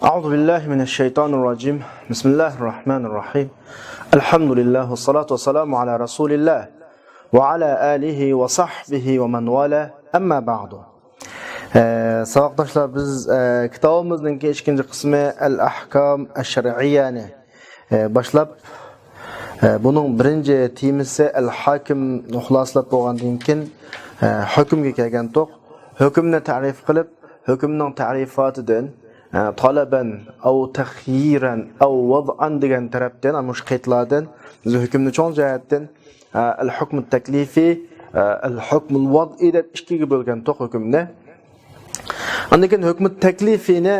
أعوذ بالله من الشيطان الرجيم بسم الله الرحمن الرحيم الحمد لله والصلاة والسلام على رسول الله وعلى آله وصحبه ومن والاه أما بعد Savaqdaşlar biz kitabımızın ikinci kısmı El-Ahkam El-Şer'iyyani başlap bunun birinci temisi El-Hakim nuxlaslab bo'lgandan keyin hukmga kelgan to'q hukmni ta'rif qilib hukmning ta'rifatidan talaban aw takhyiran aw wad'an degan tarafdan ana shu qaytlardan biz hukmni cho'ng jihatdan al-hukm at-taklifi al-hukm al-wad'i deb ikkiga bo'lgan to'q hukmni. Ondan keyin hukm at-taklifini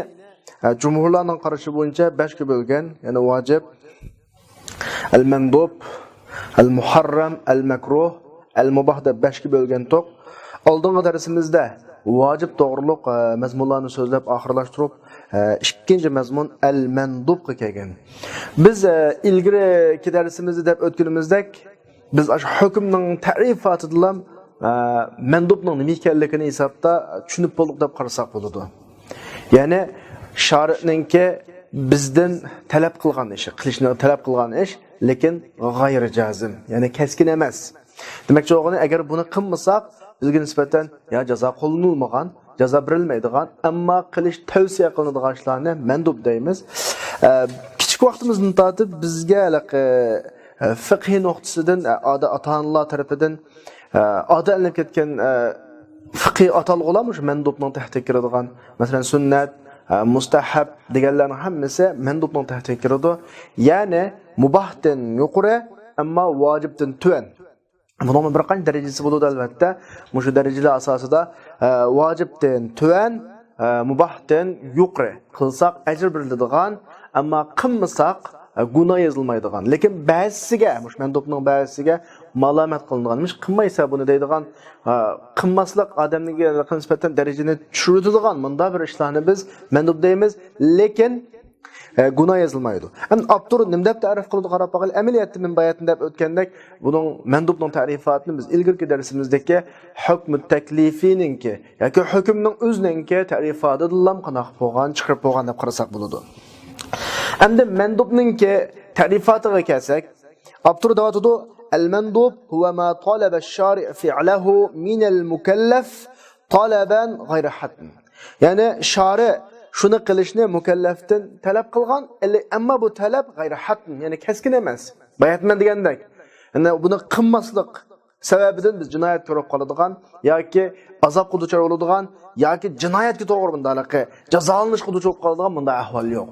jumhurlarning qarashi bo'yicha 5 ga bo'lgan, ya'ni vojib, al-mandub, al-muharram, al-makruh, al-mubah deb 5 ga bo'lgan to'q. Oldingi darsimizda vojib to'g'riliq mazmunlarni so'zlab oxirlashtirib, ikkinchi mazmun al-mandubga kelgan. Biz ilgari darsimizda deb o'tganimizdek, biz shu hukmning ta'rifatidan mandubning nima ekanligini hisobda tushunib bo'ldik deb qarasak bo'ladi. Ya'ni shariatningki bizdan talab qilgan ish, qilishni talab qilgan ish, lekin g'ayri jazm, ya'ni keskin emas. Demakchi o'g'ini agar buni qilmasak, bizga nisbatan ya jazo qo'llanilmagan, jazo berilmaydigan, ammo qilish tavsiya qilinadigan ishlarni mandub deymiz. Kichik vaqtimizdan tortib bizga fiqh nuqtasidan ota-onalar tarafidan odalanib ketgan fiqh atalg'ular shu mandubning tahtiga kiradigan, masalan sunnat, mustahab deganlarning hammasi mandubning tahtiga kiradi. Ya'ni mubahdan yuqori, ammo vojibdan tuvan. Bunun bir qancha darajasi bo'ladi albatta. Shu darajalar asosida vojibdan tuvan, mubahdan yuqori qilsak ajr beriladigan, ammo qilmasak gunoh yozilmaydigan. Lekin ba'zisiga, mandubning ba'zisiga malomat qilinganmish, qilmaysa buni deydigan, qilmaslik odamning nisbatan darajani tushiradigan bunda bir ishlarni biz mandub deymiz, lekin gunoh yozilmaydi. Endi abtur nima deb ta'rif qildi qarab boqaylik. Amaliyotda men bayatni deb o'tgandek, buning mandubning ta'rifatini biz ilgirki darsimizdagi hukm taklifininki yoki hukmning o'zininki ta'rifatidan qanaq bo'lgan, chiqarib bo'lgan deb qarasak bo'ladi. Endi mandubninki ta'rifatiga kelsak, abtur davotida al-mandub huwa ma talaba ash-shari' fi'lahu min al-mukallaf talaban ghayra hatm. Ya'ni shari' shuni qilishni mukallafdan talab qilgan, ammo bu talab g'ayri hatm, ya'ni keskin emas. Bayatman degandek, ya'ni buni qilmaslik sababidan biz jinoyat ko'rib qoladigan yoki azobga duchor bo'ladigan yoki jinoyatga to'g'ri bundaqa jazolanishga duchor qoladigan bunday ahvol yo'q.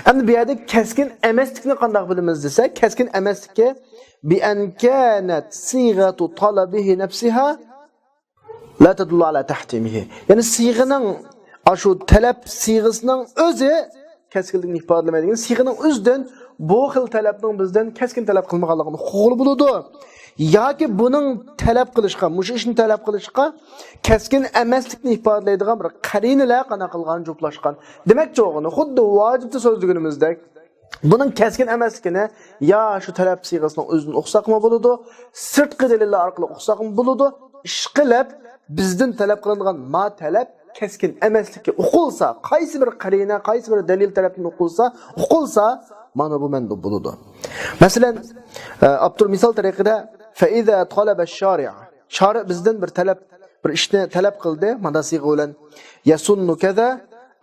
Endi bu yerda keskin emaslikni qanday bilamiz desak, keskin emaslikka bi an kanat sighatu talabihi nafsiha la tadullu ala tahtimihi. Ya'ni sig'ining shu talab siyg'isining o'zi keskinlikni ifodalamaydigan, siyg'ining o'zidan bu xil talabning bizdan keskin talab qilmaganligini huquqli bo'ladi. Yoki buning talab qilishga, mush ishni talab qilishga keskin emaslikni ifodalaydigan bir qarinalar qana qilgan juplashgan. Demakchi o'g'ini xuddi vojibni so'zlaganimizdek, buning keskin emasligini yo shu talab siyg'isining o'zidan o'qsaqmi bo'ladi, sirtqi dalillar orqali o'qsaqmi bo'ladi, ish qilib bizdan talab qilinadigan ma talab keskin emaslikka o'qilsa, qaysi bir qarina, qaysi bir dalil tarafdan o'qilsa, mana bu mandub bo'ladi. Masalan, abtur misol tariqida fa iza talaba ash-shari' shari' bizdan bir talab, bir ishni talab qildi, mana siyg'a bilan yasunnu kaza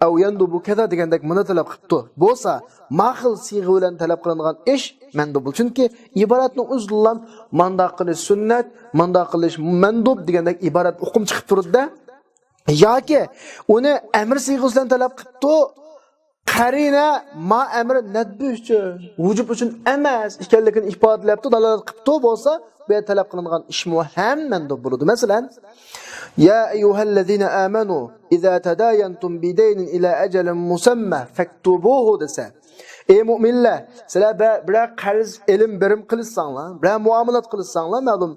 aw yandubu kaza degandek buni talab qildi. Bo'lsa, ma'qul siyg'a bilan talab qilingan ish mandub. Chunki iboratning o'zidan manda qilish sunnat, manda qilish mandub degandek iborat hukm chiqib turadi-da. Yoki uni amr siyg'asidan talab qildi, qarina ma amr nadbi uchun, vujub uchun emas ekanligini ifodalabdi, dalolat qildi bo'lsa, bu talab qilingan ish ham mandub bo'ladi. Masalan, ya ayyuhallazina amanu idza tadayantum bidaynin ila ajalin musamma faktubuhu desa. Ey mu'minlar, sizlar bir qarz ilm birim qilsanglar, bir muomalat qilsanglar, ma'lum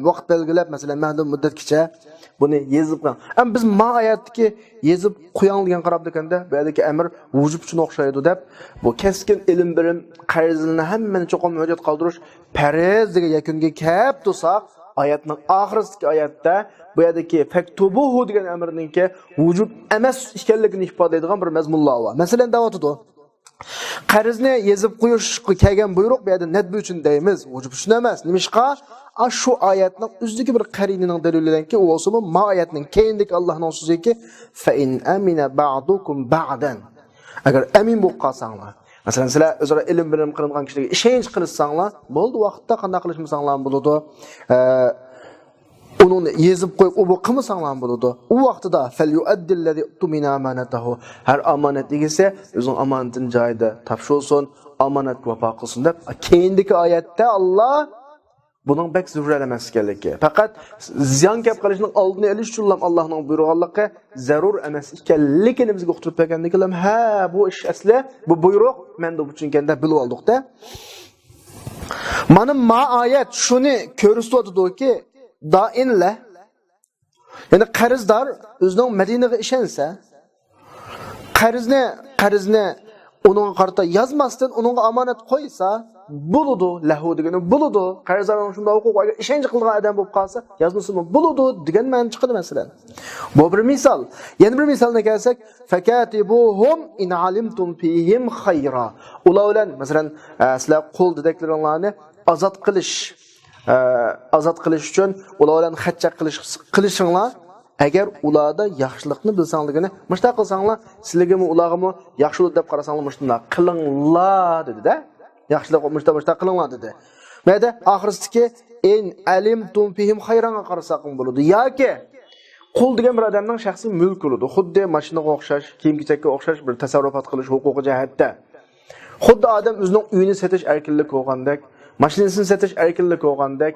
vaqt belgilab, masalan, ma'lum muddatgacha buni yezib qo'ying. Ham biz ma'ayatdagi yezib qo'ying degan qarab dekanda, bu yerdagi amr vujub uchun o'xshaydi deb, bu keskin ilm birim qarzini hammani cho'qim hujjat qoldirish farz degan yakunga kelib tursak, oyatning oxirisidagi oyatda bu yerdagi faktubuhu degan amrninki vujub emas ekanligini ifodalaydigan bir mazmunlar bor. Masalan, da'vatida qarzni yezib qo'yishga kelgan buyruq bu yerda nadbi uchun deymiz, vujub uchun emas. Nimishqa? Şu oyatning o'zidagi bir qarinining dalilidanki, u bo'lsa ma oyatning keyindagi Allohning so'ziki fa in amina ba'dukum ba'dan. Agar amin bo'lib qolsanglar, masalan, sizlar o'zaro ilm bilim qilingan kishilarga ishonch qilsanglar, bo'ldi, vaqtda qanday qilishmasanglar bo'ladi. Onu yezib qo'yib, u qilmasanglar bo'ladi. U vaqtida falyu'addillazi tumina amanatahu. Har omonat egisi o'zining omonatini joyida topshirsin, omonatga vafo qilsin deb keyindagi oyatda Alloh bunun bek zürrel emas ekanligi. Faqat ziyon kelib qolishining oldini olish uchun Allohning buyurganligi zarur emas ekanligini bizga uqtirib bergandikilar, ha, bu ish asli, bu buyruq menda uchun ekanda bilib oldik-da. Mana oyat shuni ko'rsatadiki, doinla, ya'ni qarzdor o'zining Madinaga ishonsa, qarzni onun qarta yazmasdan onun amanat qo'ysa, buludu lahu degani buludu. Qarzdorning shunda huquqiga ishonch qilgan odam bo'lib qolsa, yazmasimi buludu degan ma'no chiqadi masalan. Bu bir misol. Yana bir misolga kelsak, fakatibuhum in alimtum fihim khayra. Ular bilan masalan, sizlar qo'l dedeklaringlarni azod qilish uchun ular bilan xatcha qilishinglar. Agar ularda yaxshilikni bilsangligini, mushta qilsanglar, sizlarga ularga yaxshilik deb qarasanglar, mushta qilinglar dedi-da. Yaxshilik mushta qilinglar dedi. Mayda oxiridagi in alimtum fihim xayranga qarasaqing bo'ladi. Yoki qul degan bir odamning shaxsiy mulki bo'ladi. Xuddi mashinaga o'xshash, kiyim-kechakka o'xshash bir tasarrufat qilish huquqi jihatda. Xuddi odam o'zining uyini setish erkinlik bo'lgandek, mashinasini setish erkinlik bo'lgandek,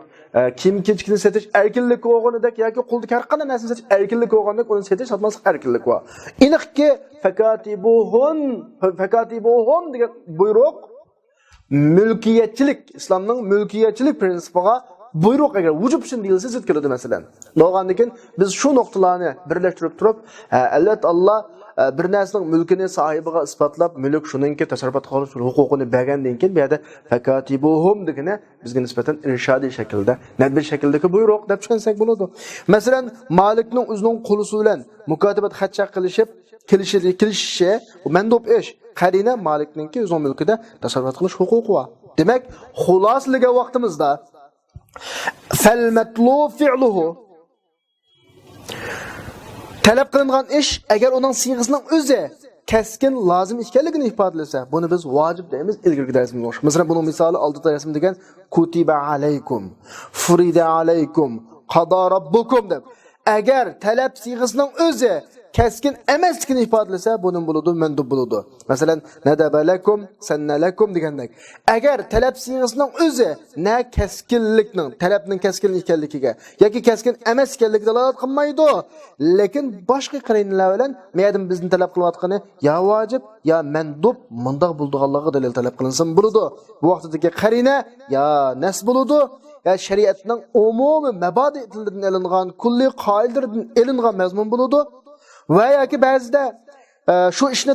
kiyim-kechakni setish erkinlik bo'lgandek yoki qo'ldagi har qanday narsani setish erkinlik bo'lgandek, uni setish sotmaslik erkinlik bor. Aniqki fakatibuhum degan buyruq mulkiyatchilik, islomning mulkiyatchilik prinsipiga buyruq agar vujub uchun deyilsa zid keladi masalan. Bo'lgandan biz shu nuqtalarni birlashtirib turib, albatta Alloh bir narsaning mulkini sohibiga isbotlab, mulk shuningki tasarrufat qilish huquqini bergandan keyin bu yerda fakatibuhum degani bizga nisbatan irshodiy shaklda, nadbi shakldagi buyruq deb tushunsak bo'ladi. Masalan, malikning o'zining qo'li bilan mukotabat xatcha kelishishi mandub ish. Qarina malikninki o'zining mulkida tasarrufat qilish huquqi bor. Demak, xuloslagan vaqtimizda fal matlub fi'luhu talab qilingan ish agar uning siyg'isining o'zi keskin lozim ekanligini ifodalasa, buni biz vojib deymiz ilgirgi darsimizda. Masalan, buning misoli oldida rasm degan kutiba alaykum, furida alaykum, qada robbukum deb. Agar talab siyg'isining o'zi keskin emasligini ifodalasa, bunun bo'ladi, mandub bo'ladi. Masalan, nadabalakum, sannalakum degandek. Agar talab siyg'isining o'zi na keskinlikning, talabning keskin ekanligiga yoki keskin emas ekanligiga dalolat qilmaydi, lekin boshqa qarinalar bilan me'yadim bizni talab qilayotgani yo vojib, yo mandub mundoq bo'lganligiga dalil talab qilinsa bo'ladi. Bu vaqtdagi qarina yo nas bo'ladi, ya shariatning umumiy mabodi'laridan olingan, kulli qoidalardan olingan mazmun bo'ladi. Va yoki ba'zida shu ishni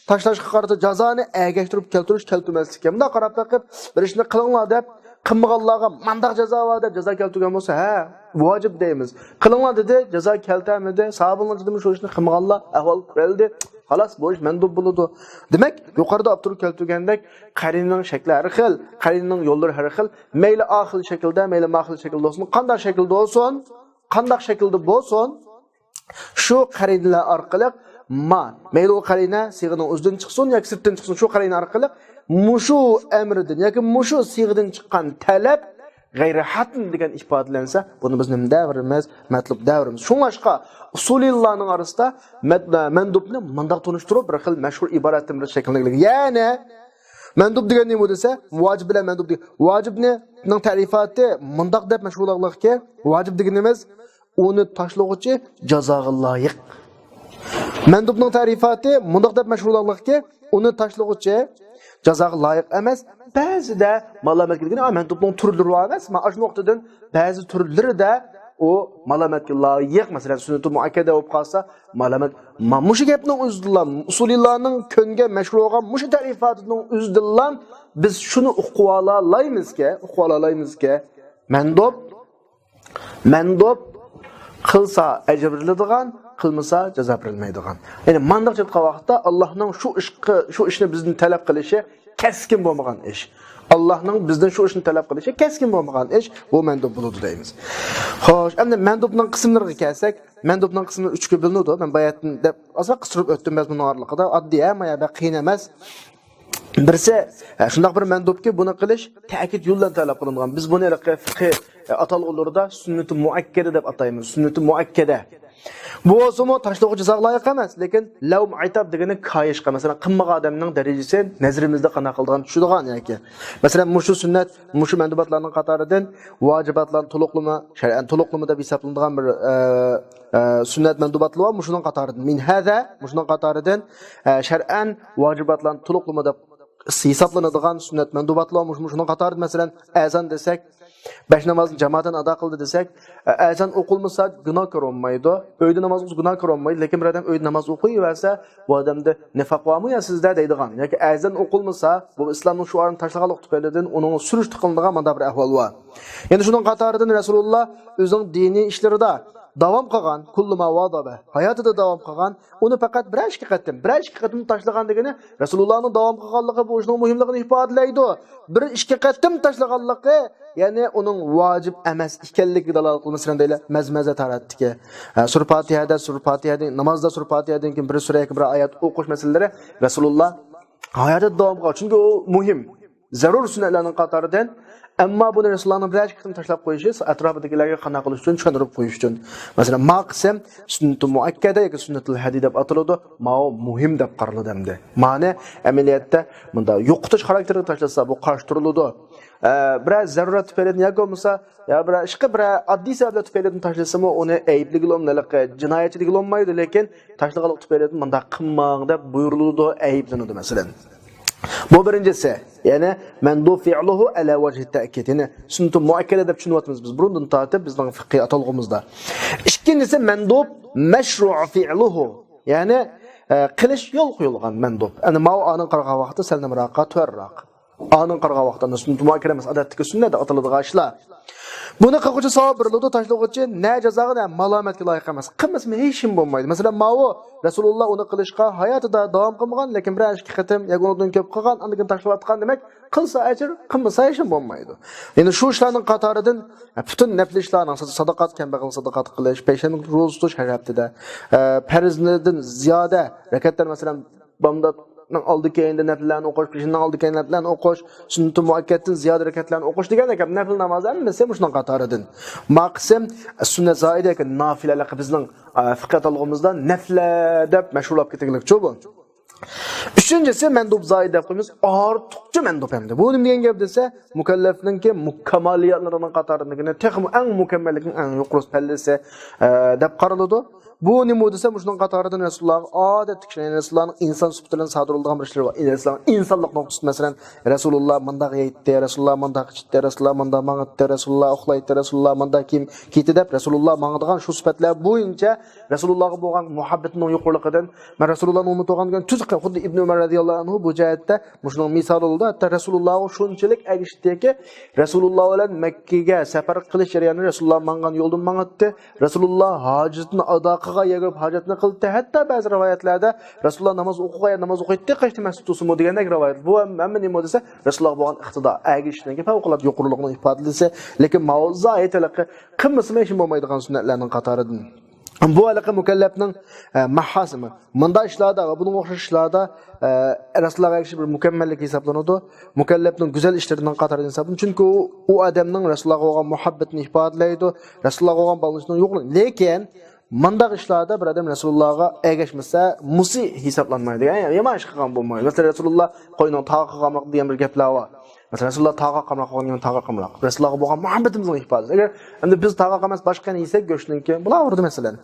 tashlashga qarata jazoni agashtirib keltirmaslikka bunday qarab taqib bir ishni qilinglar deb qilmaganlarga mandaq jazo bor deb jazo keltirgan bo'lsa, ha, vojib deymiz. Qilinglar dedi, jazo keltirmadi, savoblar dedimi shu ishni qilmaganlar ahvol qildi. Xolos, bu ish mandub bo'ladi. Demak, yuqorida olib turib keltirgandek, qarinaning shakli har xil, qarinaning yo'llari har xil, mayli oxil shaklda, mayli mahil shaklda bo'lsin, qanday shaklda bo'lsin, shu qarinalar orqali mayli u qarina siyg'ining o'zidan chiqsin yoki sirtdan chiqsin, shu qarina orqali mushu amridan yoki mushu siyg'idan chiqqan talab g'ayri hatm degan ifodalansa, buni biz nima davrimiz, matlub davrimiz. Shunlashqa usulillarning orasida mandubni bundoq tunishtirib bir xil mashhur iboratlar shakllangan. Ya'ni mandub degan nima desa, vojib bilan mandub. Vojibning ta'rifoti bundoq deb mashhurlarlikka, vojib deganimiz uni tashlag'uchi jazoga loyiq. Mandubning ta'rifoti bundoq deb mashhurlarlikka, uni tashlag'uchi jazoga loyiq emas. Ba'zida malomat kelgan mandubning turlari bor emas. Mana shu nuqtadan ba'zi turlarida u malomatga loyiq, masalan, sunnatul muakkada bo'lib qolsa, malomat mushu gapning o'zidan, usulillarning ko'nga mashhur bo'lgan mushu ta'rifotining o'zidan biz shuni uqvalaymizki, mandub Mandub qilsa ajr beriladigan, qilmasa jazo berilmaydigan. Ya'ni mandaq jetgan vaqtda Allohning shu ishni bizdan talab qilishi keskin bo'lmagan ish. Allohning bizdan shu ishni talab qilishi keskin bo'lmagan ish, bu mandub bo'ladi deymiz. Xo'sh, endi mandubning qismlariga kelsak, mandubning qismi 3 ga bo'linadi. Men bayatni deb ozroq qistirib o'tdim mazmun oraliqida. Oddiy ama ya qiyin emas. Birisi shunday bir mandubki buni qilish ta'kid yo'ldan talab qilingan. Biz buni fiqh atalg'ularda sunnati muakkada deb ataymiz. Sunnati muakkada. Bu o'zimi tashlag'uchi zag'loyiq emas, lekin lavm aytab degani kayishqa, masalan, qimmagan odamning darajasi nazarimizda qana qilgan tushadigan yoki. Masalan, mushu sunnat, mushu mandubatlarning qatoridan vojibatlarni to'liqlama, shar'an to'liqlama deb hisoblanadigan bir sunnat mandubatlar va mushuning qatoridan. Min hada, mushuning qatoridan shar'an vojibatlarni to'liqlama deb hisoblanadigan sunnat mandubatlar mushuning qatoridan, masalan, azon desak, 5 namozni jamoatdan ado qildi desak, azon o'qilmasa gunoh ko'rinmaydi. Uyda namoz gunoh ko'rinmaydi, lekin bir odam uyda namoz o'qiyversa, bu odamda nifoq bormi yo sizda deydigan. Yoki azon o'qilmasa, bu islomning shuarini tashlaganlik tufaylidan uning surish tiqiladigan mana bir ahvol bor. Endi shuning qatoridan Rasululloh o'zining diniy ishlarida davom qilgan, kullu ma wadaba, hayotida davom qilgan, uni faqat bir ikki qatim tashlagan degani Rasulullohning davom qilganligi bu ishning muhimligini ifodalaydi. Bir ikki qatim tashlaganligi, ya'ni uning vojib emas ekanligiga dalolat qilmasdan deylar. Mazmaza taratdiki. Sur Fatihada namozda Sur Fatihadan keyin bir sura yoki bir oyat o'qish masalalari Rasululloh hayotida davom qilgan. Chunki u muhim, zarur sunnatlarning qatoridan. Ammo buni Rasulullohning bir qism tashlab qo'yishi atrofidagilarga qana qilish uchun, tushuntirib qo'yish uchun. Masalan, maqsam sunnatul muakkada yoki sunnatul hadi deb ataladi, ma'o muhim deb qaraladi hamda. Ma'ni amaliyotda bunda yo'qotish xarakterini tashlasa bu qarshi turiladi. Biraz zarurat tufaylidan yoki bo'lmasa, ya bir ishqi bir oddiy sabablar tufaylidan tashlasa-mu, uni aybligi bo'lmaydi, jinoyatchiligi bo'lmaydi, lekin tashlaganlik tufaylidan bunda qilmang deb buyuriladi, ayblanadi masalan. Bu birincisi, ya'ni mandub fi'luhu ala wajhi ta'kid. Ya'ni sunnat muakkada deb tushunyapmiz biz. Bundan tortib bizning fiqh atalg'imizda. Ikkinchisi mandub mashru' fi'luhu. Ya'ni qilish yo'l qo'yilgan mandub. Ya'ni ma'oning qarg'a vaqti salnamraqa to'rroq. Aning qarg'a vaqtida sunnat muakkada emas, odatdagi sunnat deb ataladigan ishlar. Buni qiluvchi savob beriladi, tashlag'uvchi na jazoga na malomatga loyiq emas. Qilmasmi hech kim bo'lmaydi. Masalan, ma'o Rasululloh uni qilishga hayotida davom qilmagan, lekin bir ikki qatim yagondan ko'p qilgan, undan tashlayotgan demak, qilsa ajr, qilmasa hech kim bo'lmaydi. Endi shu ishlarning qatoridan butun nafl ishlarning sadaqat, kambag'al sadaqat qilish, peshanlik ro'za tutish hayotida, farzlardan ziyoda rakatlar masalan bomda oldi keyinda nafillarni o'qish, peshindan oldi keyin nafillarni o'qish, sunnat muakkaddan ziyoda rakatlarni o'qish degan ekan, nafil namoz hammasi shuning qatoridan. Maqsam sunnat zoida ekan, nafilalar bizning fiqh atalg'imizda nafla deb mashhurlab ketilgan bu. Üçüncüsü mandub zoid deb qo'yamiz, ortiqcha mandub hamda. Bu nima degan gap desa, mukallafningki mukammaliyatlarning qatoridan texm eng mukammallikning eng yuqori pallasi deb qaraladi. Bu nima desa, shuning qatoridan Rasululloh odat kishini Rasulullohning inson sifatlarini sodirulgan bir ishlar bor. İnsanlik nuqtasi masalan Rasululloh mundaq aytdi, Rasululloh mundaq ichdi, Rasululloh mundaq mang'itdi, Rasululloh uxlaydi, Rasululloh mundaq kim ketdi deb Rasululloh mang'adigan shu sifatlar bo'yicha Rasulullohga bo'lgan muhabbatning yuqorligidan men Rasulullohni unutgangan tuzqa xuddi Ibn Umar radhiyallohu anhu bu jihatda shuning misoli bo'ldi. Hatta Rasululloh shunchalik agishdiki, Rasululloh bilan Makkaga safar qilish jarayonida Rasululloh mang'an yo'ldan mang'itdi. Rasululloh hojatni ado yegib hojatni qildi. Hatta ba'zi rivoyatlarda Rasululloh namoz o'qiydi, qashti masjidusimi degandek rivoyat. Bu hamma nima desa, Rasululloh bo'lgan iqtido, agishlarga favqulodda yuqorilikni ifodalasi, lekin mavzu aytiliqi qilmasmi hech bo'lmaydigan sunnatlarning qatoridan. Bu alaqa mukallafning mahasimi. Bunda ishlarda va bunga o'xshash ishlarda Rasulullohga bir mukammallik hisoblanadi. Mukallafning go'zal ishlarining qatoridan hisoblanadi. Chunki u odamning Rasulullohga bo'lgan muhabbatini ifodalaydi, Rasulullohga bo'lgan bağlantısini yo'qlaydi. Lekin mandaq ishlarda bir odam Rasulullohga ergashmasa, musi hisoblanmaydi. Ya'ni yomon ish qilgan bo'lmaydi. Masalan, Rasululloh qo'yning tog'i qilganlik degan bir gaplar bor. Masalan, Rasululloh tog'i qilgan tog'i qilmoq. Rasulullohga bo'lgan muhabbatimizni ifodasi. Agar endi biz tog'i qilmas boshqani yesak, go'shtninki bo'laverdi masalan.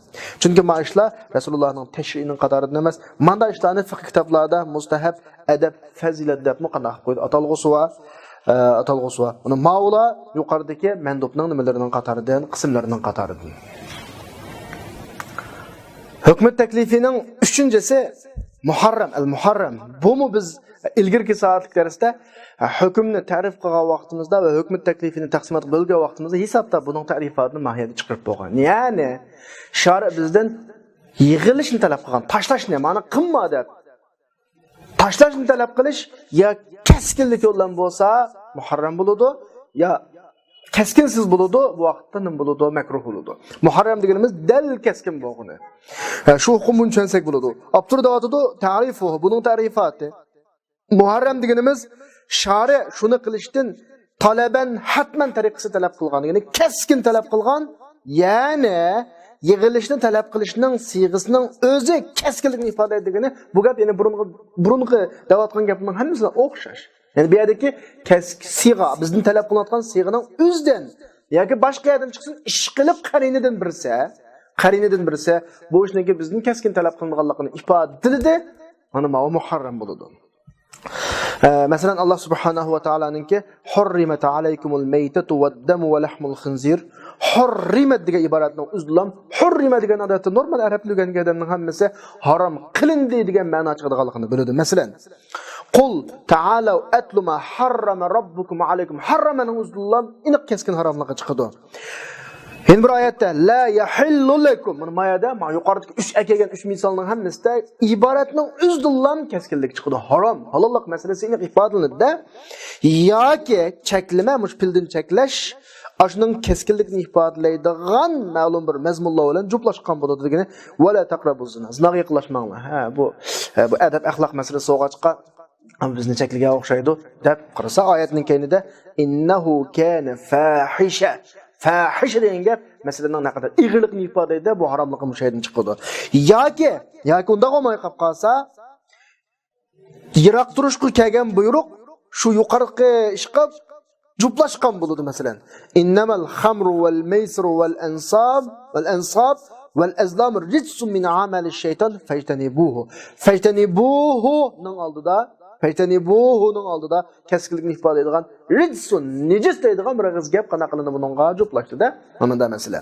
Chunki bu ishlar Rasulullohning tashri'ining qatoridan emas. Mandaq ishlarni fiqh kitoblarida mustahab, adab, fazilat deb muqannaq qo'ydi. Atalg'usi va uni ma'ula yuqoridagi mandubning nimalarining qatoridan, qismlarining qatoridan. Hükmet teklifining 3-cisi Muharram, al-muharram. Bu mu biz ilgirki saatlik dersde hükümni tarif qilgan vaqtimizda va hukm taklifini taqsimot qilgan vaqtimizda hisobda buning ta'rifatini mahiyati chiqarib bo'lgan. Ya'ni shari bizdan yig'ilishni talab qilgan, tashlashni, ma'ni qilma deb. Tashlashni talab qilish ya keskinlik yo'ldan bo'lsa muharram bo'ladi, ya keskinsiz bo'ladi, bu vaqtda nim bo'ladi, makruh bo'ladi. Muharram deganimiz dal keskin bo'lgani. Shu hukmni tushunsak bo'ladi. Abturda aytadi, ta'rifu, buning ta'rifati. Muharram deganimiz shari shuni qilishdan talaban hatman tariqasi talab qilgan, ya'ni keskin talab qilgan, ya'ni yig'ilishni talab qilishning siyg'isining o'zi keskinlikni ifoda etdigini, bu gap ya'ni burungi davatgan gapning hammasiga o'xshash. Yani bir yerdeki siga, bizden talep kılınatkan siganın özden, yoki boshqa yerdan chiqsin, ish qilib qarinidan birse, bu ishniki bizden keskin talep kılınganligini ifodalaydi, mana bu muharram bo'ladi. Mesela Allah subhanahu wa ta'ala'nınki hurrimat alaykumul maytatu wad-damu wa lahmul khinzir. Hurrimat degan iboratning uzlam, hurrimat degan odatda normal arab luganiga adamning hammasi harom qilindi degan ma'no chiqadiganligini biladi. Masalan, Qul ta'alu atlu ma harrama rabbukum alaykum. Harramaning uzlam aniq keskin haromligi chiqadi. Endi bir oyatda la yahillu lakum. Mana mayada ma yuqoridagi 3 akagan 3 misolning hammasida iboratning uzlam keskinlik chiqadi. Harom, halollik masalasi aniq ifodalanadi. Yoki cheklama, mush pildin cheklash Aşının keskinlikni ifodalaydigan ma'lum bir mazmunlar bilan juplashgan bo'ladi degani wala taqrabu zina. Zinaga yaqinlashmanglar. Bu adab axloq masalasi o'g'achqa bizni chekliga o'xshaydi deb qarasa oyatning keyinida innahu kana fahisha. Fahisha degan gap masalaning naqadar ig'irlikni ifodalaydi, bu haromlikni mushaydan chiqadi. Yoki unda qolmay qolib qolsa yiroq turishga kelgan buyruq shu yuqorqi ishqa juplashgan bo'ladi masalan. Innamal khamru wal maisru wal ansab wal azlam rijsun min amali shayton fajtanibuhu. Fajtanibuhu'ning oldida keskinlikni ifoda etadigan rijsun nijis deydigan bir og'iz gap qana qilindi buningga juplashdi-da. Mana da masala.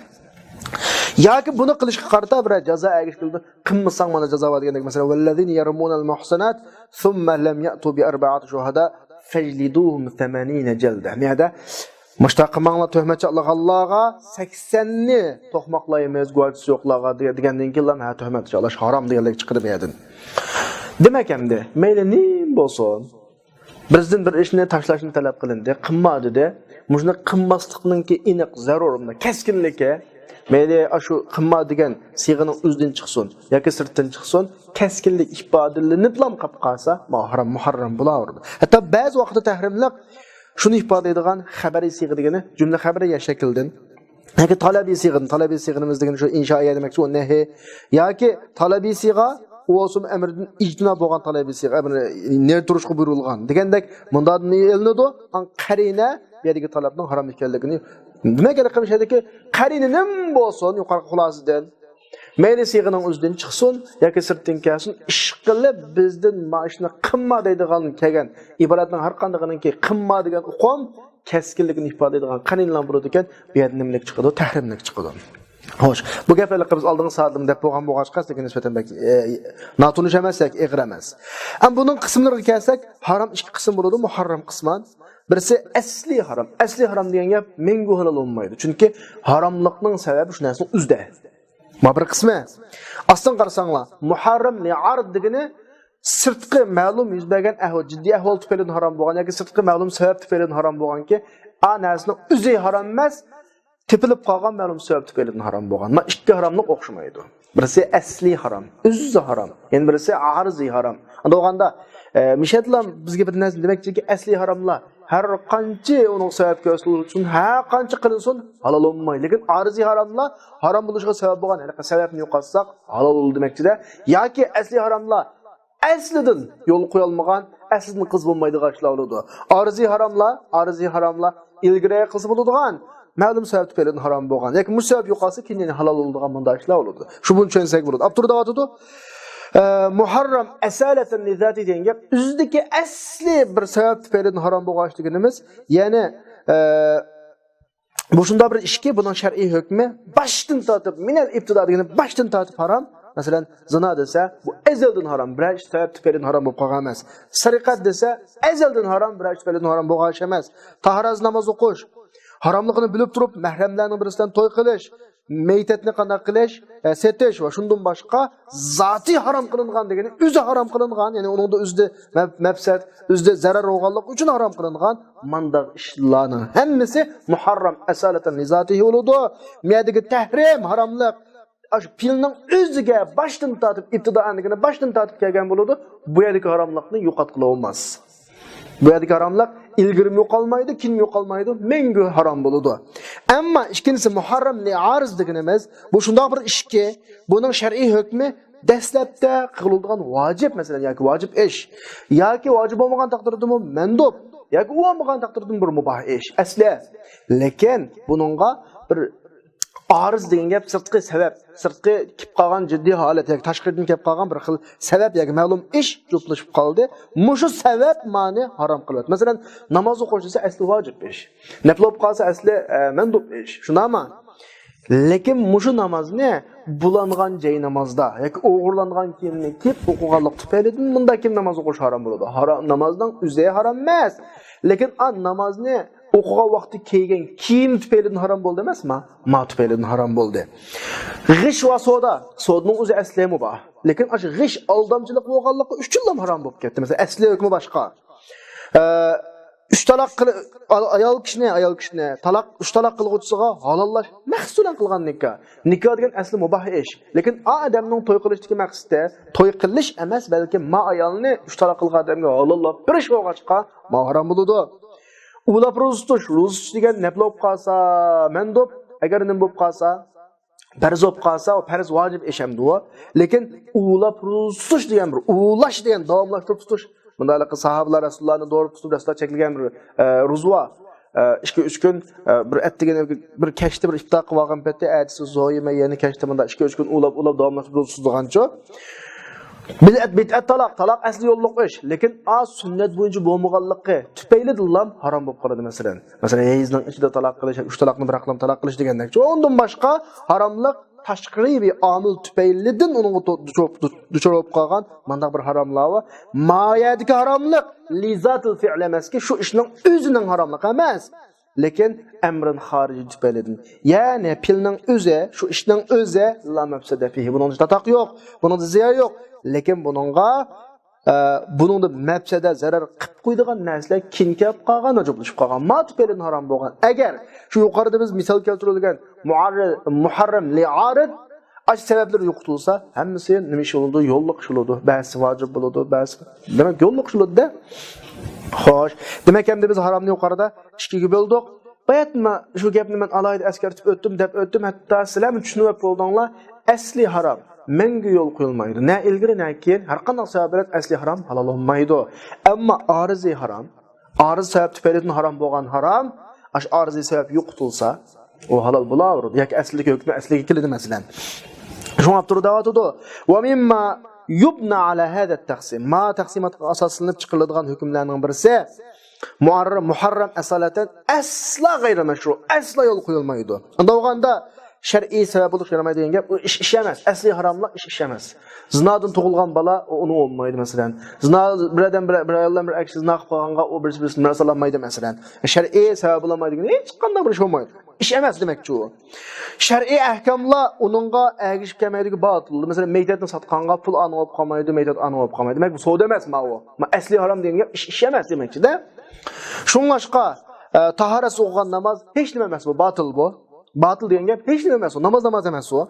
Yoki buni qilishga qarata bir jazo agishildi. Qilmasang mana jazo bor degandek masalan vallazina yarmunal muhsanat thumma lam ya'tu bi arba'ati shuhada fajliduhum 80 jalda. Miyada mushtaqimanglar tuhmatchi Allohga 80 ni to'qmoqlaymiz, guvohchisi yo'qlarga degandan keyin ha tuhmatchi Allah harom deganlik chiqdi bu yerdan. Demak endi mayli nim bo'lsin. Bizdan bir ishni tashlashni talab qilindi, qilmadi-da. Mujni qilmaslikninki aniq zarurunda keskinligi mayli shu qilma degan siyg'ining o'zidan chiqsin yoki sirtdan chiqsin, keskinlik ifodalanib lam qolib qolsa, muharram bo'laveradi. Hatto ba'zi vaqtda tahrimlik shuni ifoda etadigan xabariy siyg'i degani jumla xabariy shakldan yoki talabiy siyg'imiz degan shu inshoiy demakchi, u nahi yoki talabiy siyg'a o'sim amrdan ijtinob bo'lgan talabiy siyg'a, ne turishga buyurilgan degandek bundan elinadi, an qarina bu yerdagi talabning harom ekanligini nima kerak qilishadiki, qarina nim bo'lsin yuqorqi xulosidan mayli siyg'ining o'zidan chiqsin yoki sirtdan kelsin, ish qilib bizdan mashina qilma deydigan kelgan iboratning har qandaqininki qilma degan uqum keskinlikni ifoda etadigan qarinalar bo'ladi ekan, bu yerda nimalik chiqadi, tahrimlik chiqadi. Xo'sh, bu gaplarni biz oldingi soatim deb bo'lgan bo'lg'achqa lekin nisbatan natunish emasak, ig'ir emas. Ham buning qismlariga kelsak, harom ikki qism bo'ladi, muharram qisman. Birisi asli harom. Asli harom degan gap mengu halol bo'lmaydi. Chunki haromlikning sababi shu narsaning o'zida. Ma bir qismi. Aslan qarasanglar, muharram li'ard degani sirtqi ma'lum yuz bergan ahvol, jiddiy ahvol tufayli harom bo'lgan yoki sirtqi ma'lum sabab tufayli harom bo'lganki, a narsaning o'zi harom emas, tepilib qolgan ma'lum sabab tufayli harom bo'lgan. Ma ikki haromlik o'xshamaydi. Birisi asli harom, o'zi harom. Yana birisi arziy harom. Unda o'ganda mishatlam bizga bir narsa demakchiki, asli haromlar har qancha uning sabab ko'rsatilsin, har qancha qilinsin halol bo'lmaydi. Lekin arziy haromlar harom bo'lishiga sabab bo'lgan, ya'ni sababni yo'qotsak halol bo'ldi demakchida. Yoki asli haromlar aslidan yo'l qo'yilmagan, aslidan qiz bo'lmaydigan ishlar bo'ladi. Arziy haromlar ilgari qiz bo'ladigan ma'lum sabab tufayli harom bo'lgan. Yoki musabab yo'qolsa keyin halol bo'ladigan bunday ishlar bo'ladi. Shu buni tushunsak bo'ladi. Abturda aytadi, muharram asalatan li zati degan gap o'zidagi asli bir sabab tufayli harom bo'lganligimiz, ya'ni bu shunda bir ishki buning shar'iy hukmi boshdan tortib minal ibtido degani boshdan tortib harom, Masalan, zina desa, bu ezelden haram, bir iş sebep tüpelin haram bo'lib qolgan emas. Sariqat desa, ezelden haram, bir iş tüpelin haram bo'lgan emas. Taharaz namaz o'qish, haromligini bilib turib, mahramlarning birisidan to'y qilish, meytetni qanday qilish, setish va shundan boshqa zoti harom qilingan degani, o'zi harom qilingan, ya'ni uningda o'zida mafsad, o'zida zarar bo'lganlik uchun harom qilingan mandaq ishlarning hammasi muharram asalatan li zotihi bo'ladi. Miyadagi tahrim, haromlik aş pilning o'ziga boshdan tortib ibtidoanligini boshdan tortib kelgan bo'ladi. Bu yerdagi haromlikni yo'qotqila olmas. Bu yerdagi haromlik ilgirim yo'qolmaydi, kim yo'qolmaydi, mengu harom bo'ladi. Ammo ikkinchisi muharram li ariz deganimiz, bu shunday bir ishki, buning shar'iy hukmi dastlabda qiladigan vojib, masalan, yoki vojib ish, yoki vojib bo'lmagan taqdirda mandub, yoki u bo'lmagan taqdirda bir mubah ish. Asli, lekin buningga bir ariz degan gap sirtqi sabab, sirtqi kelib qolgan jiddiy holat yoki tashqaridan kelib qolgan bir xil sabab yoki ma'lum ish juplashib qoldi. Mushu sabab ma'ni harom qilyapti. Masalan, namoz o'qish desa asli vojib ish. Nafl bo'lib qolsa asli mandub ish. Shundaymi? Lekin mushu namozni bulangan joy namozda yoki o'g'irlangan kiyimni kiyib o'qiganlik tufaylidan bunda kim namoz o'qish harom bo'ladi. Harom namozdan o'zi harom emas. Lekin namozni o'qigan vaqtda kiygan kiyim tufaylidan harom bo'ldi emasmi? Ma tufaylidan harom bo'ldi. G'ish va sodaning o'zi asli mubah. Lekin o'sha g'ish aldamchilik bo'lganligi uchun ham harom bo'lib ketdi. Masalan, asli hukmi boshqa. Üç talaq ayol kishini talaq üç talaq qilg'uvchisiga halollash mahsulan qilgan nikah. Nikah degan asli mubah ish. Lekin odamning to'y qilishdagi maqsadi to'y qilish emas, balki ma ayolni üç talaq qilgan odamga halollab berish bo'lg'achqa ma harom bo'ladi. Ulab ro'za tutish degan nafl bo'lib qolsa, mandub, agar nim bo'lib qolsa, farz bo'lib qolsa, o farz vojib ish hamdi u. Lekin ulab ro'za tutish degan bir ulash degan davomlashtirib tutish. Bundalıqı sahabeler Resulullah'ın doğru tutup Resulullah çekilgen bir ruzva. 2-3 gün bir ettigen bir keşti bir iftar qilgan paytda aytisi zoyima yeni keşti bunda 2-3 gün ulab davomlashib ruzsuzdigancha. Bid'at talaq asli yo'lliq ish. Lekin sunnat bo'yicha bo'lmaganligi tufayli dillam harom bo'lib qoladi masalan. Masalan, yeyizning ichida talaq qilish, 3 talaqni bir aqlam talaq qilish degandek. Ondan boshqa haromlik tashqariy bir omil tufaylidan uning duchor bo'lib qolgan mandaq bir haromlar va moyadagi haromlik lizatul fi'l emaski, shu ishning o'zining haromligi emas, lekin amrin xoriji tufaylidan. Ya'ni pilning o'zi, shu ishning o'zi la mafsada fihi. Buning tataq yo'q, buning ziyon yo'q, lekin buningda mafsada zarar qilib qo'ydigan narsalar kim kelib qolgan, ajoblashib qolgan, ma tufaylidan harom bo'lgan. Agar shu yuqorida biz misol keltirilgan muharram li'arid aş sebepleri yo'qotilsa, hammasi nima ish bo'ladi? Yo'lliq ish bo'ladi, ba'zi vojib bo'ladi, ba'zi. Demak, yo'lliq ish bo'ladi-da. Xo'sh, demak hamda biz haromni yuqorida ikkiga bo'ldik. Bayatma shu gapni men alayda askartib o'tdim, deb o'tdim, hatto sizlar tushunib bo'ldinglar. Asli harom menga yo'l qo'yilmaydi. Na ilgari, na keyin har qanday sabablar asli harom halol bo'lmaydi. Ammo arizi harom, ariz sabab tufaylidan harom bo'lgan harom, ash arizi sabab yo'qotilsa, o halal bo'laveradi. Yoki asli hukmi asliga keladi masalan. Shunga turib davatudi. Va mimma yubna ala hada at-taqsim. Ma taqsimat asoslanib chiqiladigan hukmlarning birisi muharram asalatan asla g'ayri mashru, asla yo'l qo'yilmaydi. Unda bo'lganda shar'iy sabab bo'lib yaramaydi degan gap, u ish emas. Asli haromlar ish emas. Zinodan tug'ilgan bola uni olmaydi masalan. Zino bir ayoldan bir kishi zino qilib qolganga u birisi narsalanmaydi masalan. Shar'iy sabab bo'lmaydi degan hech qanday bir ish bo'lmaydi. İş emas demakchi u. Shar'iy ahkomlar uningga agishib kelmaydigan botil. Masalan, meytatni sotqanga pul anib olib qolmaydi, meytat anib olib qolmaydi. Demak, bu savdo emas bu. Asli harom degan gap ish emas demakchi-da. Shunlashqa tahorat o'qigan namoz hech nima emas bu, botil bu. Botil degan gap hech nima emas u, namoz emas u.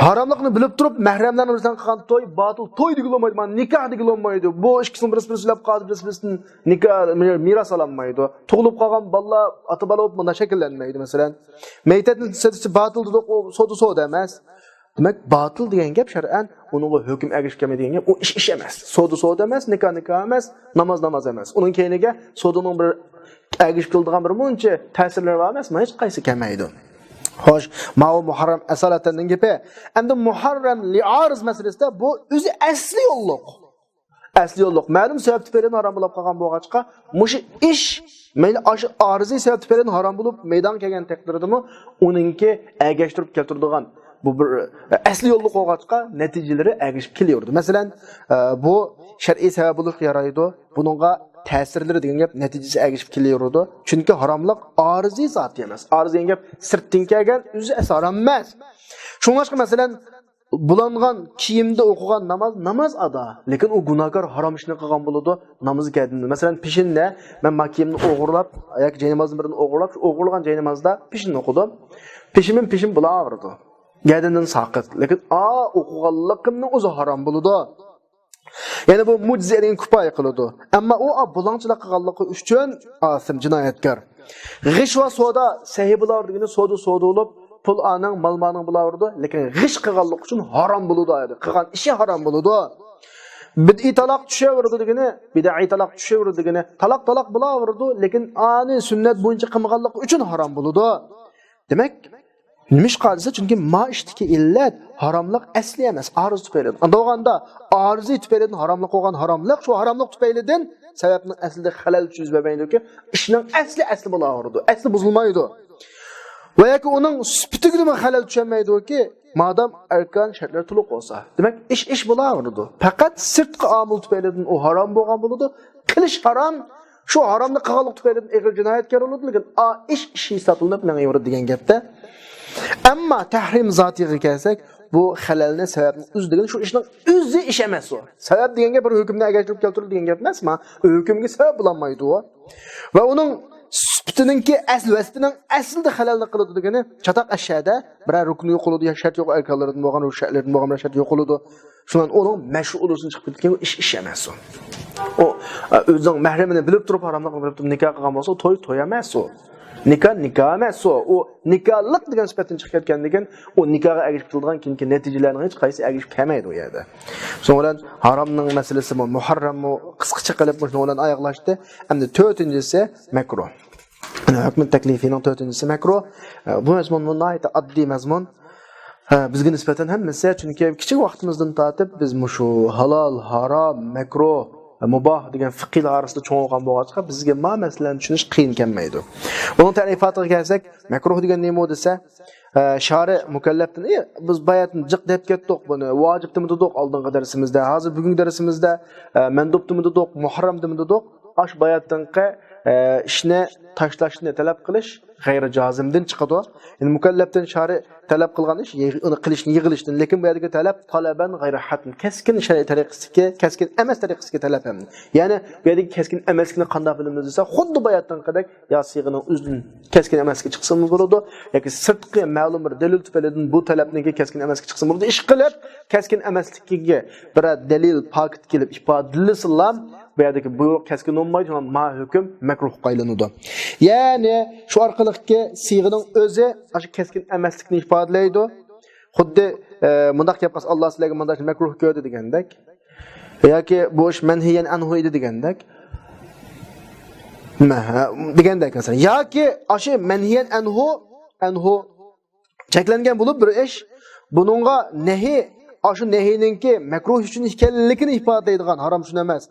Haromlikni bilib turib, mahramlarning o'zidan qilgan to'y botil, to'y degilanmaydi, mana nikoh degilanmaydi. Bu ikkisini birisi-birsilab qoldi, birisi-birisidan nikoh miros ololmaydi. Tug'ilib qolgan bolalar ota bola bo'lib bunda shakllanmaydi masalan. Meytatni sotishi botil dedik, u savdo emas. Demak, botil degan gap shar'an uningga hukm agishib kelmaydigan gap, u ish emas. Savdo emas, nikoh emas, namoz emas. Uning keyiniga savdoning bir agishib keladigan bir muncha ta'sirlari bor emas, hech qaysi kelmaydi. Xo'sh, ma'u muharram asalatan gapi. Endi muharram li'ariz masalasida bu o'zi asli yo'lliq. Asli yo'lliq. Ma'lum sabab tufayli harom bo'lib qolgan bo'lg'achqa, mushi ish mayli ariziy sabab tufayli harom bo'lib maydon kelgan taqdirdami, uningki agashtirib keltiradigan bu bir asli yo'lni qo'yg'achqa natijalari agishib kelyapti. Masalan, bu shar'iy sabablik yaraydi. Buningga ta'sirlari degan gap natijasi agishib kelyapti. Chunki haromlik ariziy zot emas. Ariziy gap sirtdan kelgan, o'zi harom emas. Shuningga masalan bulangan kiyimda o'qigan namoz ado, lekin u gunohkor harom ishni qilgan bo'ladi, namoz kedindi. Masalan, pishinda men makiyimni o'g'irlab yoki joy namozini birini o'g'irlab, shu o'g'irlagan joy namozda pishinni o'qidim. Pishim bulardi. Gadindan saqit. Lekin o'qiganligimning o'zi harom bo'ladi. Ya'ni bu mucizani kifoya qiladi. Ammo u bulangchilik qilganligi uchun asim jinoyatkor. G'ish va soda sahibilar degani soda bo'lib pul aning malmaning bulardi, lekin g'ish qilganlik uchun harom bo'ladi. Qilgan ishi harom bo'ladi. Bid'i taloq tushaverdi degani, bid'i taloq tushaverdi degani, taloq bo'laverdi, lekin ani sunnat bo'yicha qilmaganlik uchun harom bo'ladi. Demak, nima ish qilsa, chunki ma ishdagi illat haromlik asli emas, arz tufayli. Andog'anda arziy tufayli haromlik qilgan haromlik, shu haromlik tufaylidan sababning aslida xalal yuz bermaydi-ki, ishning asli bo'laverdi. Asli buzilmaydi. Va yoki uning sifatiga nima xalal tushamaydi-ki, madam arkan shartlar to'liq bo'lsa. Demak, ish bo'laverdi. Faqat sirtqi omil tufaylidan u harom bo'lgan bo'ladi. Qilish harom, shu haromni qilganlik tufaylidan ig'ir jinoyatkor bo'ladi, lekin ish hisoblanib bilan degan gapda. Ammo tahrim zotiga kelsak, bu xalalni sababni o'zi degan shu ishning o'zi ish emas u. Sabab deganga bir hukmni agashtirib keltirib degan gap emasmi? Hukmga sabab bo'lmaydi u. Va uning sifatiningki asl vasfining aslida xalalni qiladi degani chataq ashada biror rukni yo'q bo'ladi, shart yo'q arkanlardan bo'lgan shartlardan bo'lgan shart yo'q bo'ladi. Shundan uning mash'ulisin chiqib ketgan ish emas u. O o'zining mahramini bilib turib haromni qilib turib nikoh qilgan bo'lsa, to'y emas u. Nikah emas u nikohlik degan sifatdan chiqib ketgandan u nikohga agishib qilgan kimki natijalarning hech qaysi agishib kelmaydi u yerda. So'ngra haromning masalasi bu muharrammi qisqacha qilib shuni bilan oyoqlashdi. Endi 4-inchisi makruh. Ana hukm taklifining 4-inchisi makruh. Bu mazmun nihoyatda oddiy mazmun. Bizga nisbatan hammasi chunki kichik vaqtimizdan tortib biz shu halol, harom, makruh mubah degan fiqhlar orasida cho'ng'ilgan bo'lg'achqa bizga ma masalani tushunish qiyin kelmaydi. Buning ta'rifatiga kelsak, makruh degan nima desa, shari mukallafdan biz bayatni jiq deb ketdik buni, vojib dedik oldingi darsimizda, hozir bugungi darsimizda mandub dedik, muharram dedik. Ash bayatdanqa ishni tashlashni talab qilish g'ayri jozimdan chiqadi. Ya'ni mukallafdan shari talab qilgan ish uni qilishni yig'ilishdan, lekin bu yerdagi talab talaban g'ayri hatm, keskin shariy tariqasiga, keskin emas tariqasiga talab ham. Ya'ni bu yerdagi keskin emaslikni qanday bilamiz desa, xuddi bayatdan qadar yo sig'ining o'zidan keskin emasga chiqsa bo'ladi, yoki sirtqi ma'lum bir dalil tufaylidan bu talabniki keskin emasga chiqsa bo'ladi. Ish qilib keskin emasligiga bir dalil paket kelib ifodalasalam bu yerdagi buyruq keskin olmaydi, ma hukm makruh qaylanadi. Ya'ni shu orqali sig'ining o'zi shu keskin emaslikni ifodalaydi. Xuddi mundaq gap qilsa Alloh sizlarga mundaq makruh ko'rdi degandek, yoki bu ish manhiyan anhu edi degandek. Degandek masalan, yoki shu manhiyan anhu cheklangan bo'lib bir ish buningga nahi, shu nahininki makruh uchun ekanligini ifodalaydigan harom shuni emas.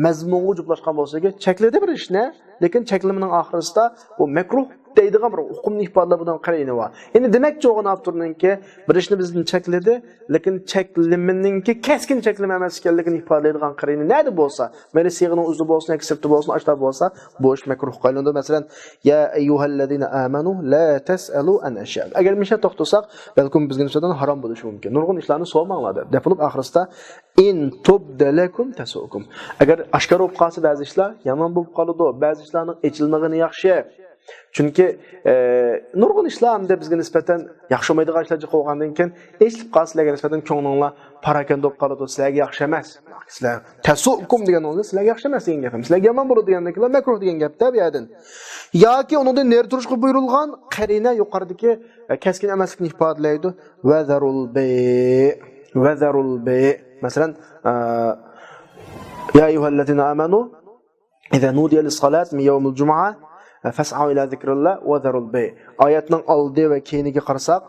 Mazmunga juplashgan bo'lsa-ki, chekladi bir ishni, lekin cheklimining oxirisida bu makruh deydigan bir hukmni ifodalab bundan qarayni va. Endi demakchi o'g'in avtorninki bir ishni bizdan chekladi, lekin cheklimininki keskin cheklimi emas ekanligini ifodalaydigan qarayni nima bo'lsa, mana sig'ining o'zi bo'lsin, yoki sirti bo'lsin, ashta bo'lsa, bu ish makruh qo'yiladi. Masalan, ya ayyuhallazina amanu la tasalu an ashya. Agar misha to'xtasak, balkim bizga nisbatan harom bo'lishi mumkin. Nurg'un ishlarni so'ramanglar deb bo'lib oxirisida in tubdalakum tasukum. Agar oshkor bo'lib qolsa ba'zi ishlar yomon bo'lib qoladi, ba'zi ishlarning echilmagani yaxshi. Chunki nurg'un ishlar hamda bizga nisbatan yaxshi olmaydigan ishlarga qo'ygandan keyin eshitib qolsalarga nisbatan ko'nglinglar parakanda bo'lib qoladi, sizlarga yaxshi emas. Sizlar tasukum degan o'zi sizlarga yaxshi emas degan gap. Sizlarga yomon bo'ladi degandan keyin makruh degan gapda bu yerdan. Yoki undan ner turishga buyurilgan qarina yuqoridagi keskin emaslikni ifodalaydi. Vazarul bay. Masalan, ya ayyuhallazina amanu idza nudiya lis-salat min yawmil jum'ah fas'au ila zikrillah wa dharul bay. Oyatning oldi va keyiniga qarasak,